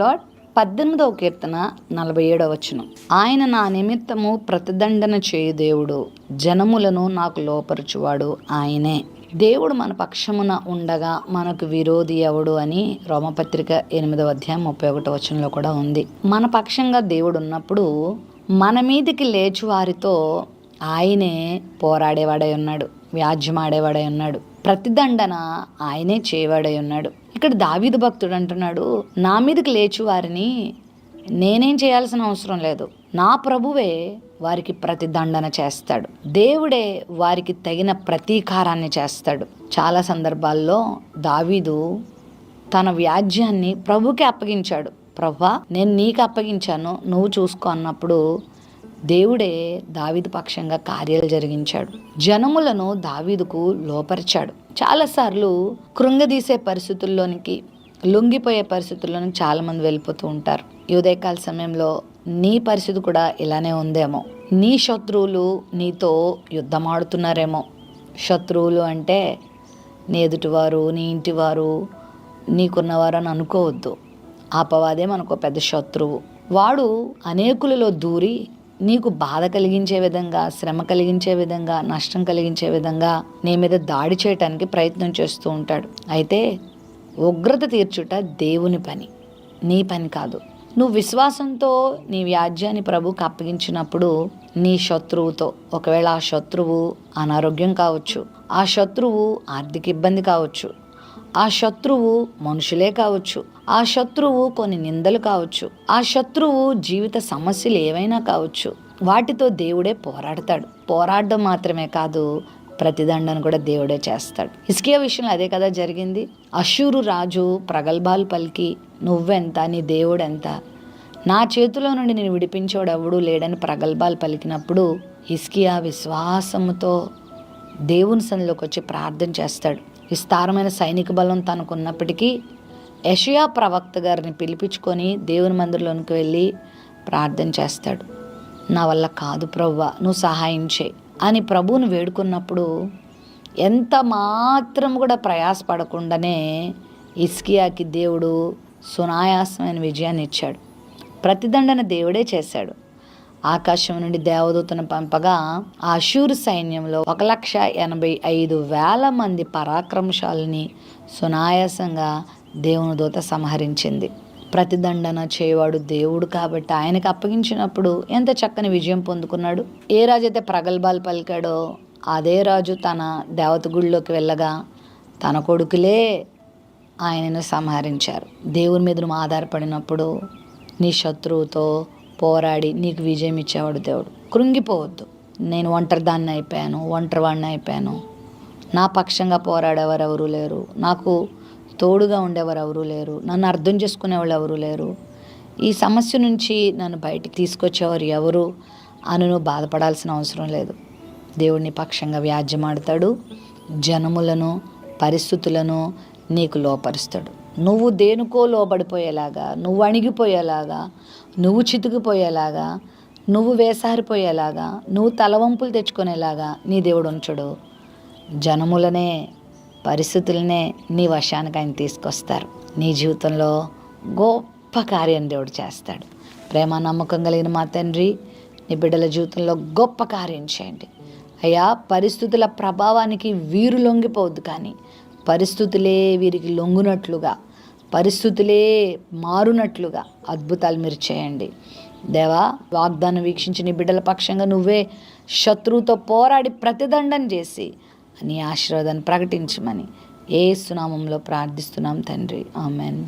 Lord. 18వ కీర్తన 47వ వచనం. ఆయన నా నిమిత్తము ప్రతిదండన చేయు దేవుడు, జనములను నాకు లోపరుచువాడు ఆయనే. దేవుడు మన పక్షమున ఉండగా మనకు విరోధి ఎవడు అని రోమపత్రిక 8వ అధ్యాయం 31వ వచనంలో కూడా ఉంది. మన పక్షంగా దేవుడు ఉన్నప్పుడు మన మీదికి లేచు వారితో ఆయనే పోరాడేవాడై ఉన్నాడు, వ్యాజ్యమాడేవాడై ఉన్నాడు, ప్రతిదండన ఆయనే చేయవాడై ఉన్నాడు. ఇక్కడ దావీదు భక్తుడు అంటున్నాడు, నా మీదకి లేచు వారిని నేనేం చేయాల్సిన అవసరం లేదు, నా ప్రభువే వారికి ప్రతిదండన చేస్తాడు, దేవుడే వారికి తగిన ప్రతీకారాన్ని చేస్తాడు. చాలా సందర్భాల్లో దావీదు తన వ్యాజ్యాన్ని ప్రభుకి అప్పగించాడు. ప్రభువా, నేను నీకు అప్పగించాను, నువ్వు చూసుకో అన్నప్పుడు దేవుడే దావీదు పక్షంగా కార్యాలు జరిగించాడు. జనములను దావీదుకు లోపరిచాడు. చాలాసార్లు కృంగదీసే పరిస్థితుల్లోనికి, లొంగిపోయే పరిస్థితుల్లోనికి చాలామంది వెళ్ళిపోతూ ఉంటారు. ఈ ఉదయకాల సమయంలో నీ పరిస్థితి కూడా ఇలానే ఉందేమో. నీ శత్రువులు నీతో యుద్ధం ఆడుతున్నారేమో. శత్రువులు అంటే నీ ఎదుటివారు, నీ ఇంటివారు, నీకున్నవారు అని అనుకోవద్దు. అపవాదే మనకు పెద్ద శత్రువు. వాడు అనేకులలో దూరి నీకు బాధ కలిగించే విధంగా, శ్రమ కలిగించే విధంగా, నష్టం కలిగించే విధంగా నీ మీద దాడి చేయటానికి ప్రయత్నం చేస్తూ ఉంటాడు. అయితే ఉగ్రత తీర్చుట దేవుని పని, నీ పని కాదు. నువ్వు విశ్వాసంతో నీ వ్యాజ్యాన్ని ప్రభువుకి అప్పగించినప్పుడు నీ శత్రువుతో, ఒకవేళ ఆ శత్రువు అనారోగ్యం కావచ్చు, ఆ శత్రువు ఆర్థిక ఇబ్బంది కావచ్చు, ఆ శత్రువు మనుషులే కావచ్చు, ఆ శత్రువు కొన్ని నిందలు కావచ్చు, ఆ శత్రువు జీవిత సమస్యలు ఏవైనా కావచ్చు, వాటితో దేవుడే పోరాడతాడు. పోరాడడం మాత్రమే కాదు, ప్రతిదండన కూడా దేవుడే చేస్తాడు. హిజ్కియా విషయంలో అదే కదా జరిగింది. అష్షూరు రాజు ప్రగల్భాలు పలికి, నువ్వెంత, నీ దేవుడెంత, నా చేతిలో నుండి నేను విడిపించేవాడు ఎవడూ లేడని ప్రగల్భాలు పలికినప్పుడు హిజ్కియా విశ్వాసముతో దేవుని సన్నిధిలోకి వచ్చి ప్రార్థన చేస్తాడు. విస్తారమైన సైనిక బలం తనకున్నప్పటికీ యెషయా ప్రవక్త గారిని పిలిపించుకొని దేవుని మందిరంలోనికి వెళ్ళి ప్రార్థన చేస్తాడు. నా వల్ల కాదు ప్రభువా, నువ్వు సహాయం చేయి అని ప్రభువుని వేడుకున్నప్పుడు ఎంత మాత్రం కూడా ప్రయాసపడకుండానే హిజ్కియాకి దేవుడు సునాయాసమైన విజయాన్ని ఇచ్చాడు. ప్రతిదండన దేవుడే చేశాడు. ఆకాశం నుండి దేవదూతను పంపగా ఆ అష్షూరు సైన్యంలో 1,85,000 మంది పరాక్రమశాలిని సునాయాసంగా దేవుని దూత సంహరించింది. ప్రతిదండన చేయవాడు దేవుడు కాబట్టి ఆయనకు అప్పగించినప్పుడు ఎంత చక్కని విజయం పొందుకున్నాడు. ఏ రాజు అయితే ప్రగల్భాలు పలికాడో అదే రాజు తన దేవత గుడిలోకి వెళ్ళగా తన కొడుకులే ఆయనను సంహరించారు. దేవుని మీద నువ్వు ఆధారపడినప్పుడు నీ శత్రువుతో పోరాడి నీకు విజయం ఇచ్చేవాడు దేవుడు. కృంగిపోవద్దు. నేను ఒంటరిదాన్ని అయిపోయాను, ఒంటరివాడిని అయిపోయాను, నా పక్షంగా పోరాడేవారు ఎవరూ లేరు, నాకు తోడుగా ఉండేవారు ఎవరూ లేరు, నన్ను అర్థం చేసుకునేవాళ్ళు ఎవరూ లేరు, ఈ సమస్య నుంచి నన్ను బయటికి తీసుకొచ్చేవారు ఎవరు అని నువ్వు బాధపడాల్సిన అవసరం లేదు. దేవుడిని పక్షంగా వ్యాజ్యమాడతాడు. జనములను, పరిస్థితులను నీకు లోపరుస్తాడు. నువ్వు దేనికో లోబడిపోయేలాగా, నువ్వు అణిగిపోయేలాగా, నువ్వు చితికిపోయేలాగా, నువ్వు వేసారిపోయేలాగా, నువ్వు తలవంపులు తెచ్చుకునేలాగా నీ దేవుడు ఉంచడు. జనములనే, పరిస్థితులనే నీ వశానికి ఆయన తీసుకొస్తారు. నీ జీవితంలో గొప్ప కార్యం దేవుడు చేస్తాడు. ప్రేమ నమ్మకం కలిగిన మా తండ్రి, నీ బిడ్డల జీవితంలో గొప్ప కార్యం చేయండి అయ్యా. పరిస్థితుల ప్రభావానికి వీరు లొంగిపోవద్దు, కానీ పరిస్థితులే వీరికి లొంగునట్లుగా, పరిస్థితులే మారునట్లుగా అద్భుతాలు మీరు చేయండి దేవా. వాగ్దానం వీక్షించి నీ బిడ్డల పక్షంగా నువ్వే శత్రువుతో పోరాడి ప్రతిదండన చేసి నీ ఆశీర్వాదాన్ని ప్రకటించమని యేసు నామములో ప్రార్థిస్తున్నాం తండ్రి, ఆమెన్.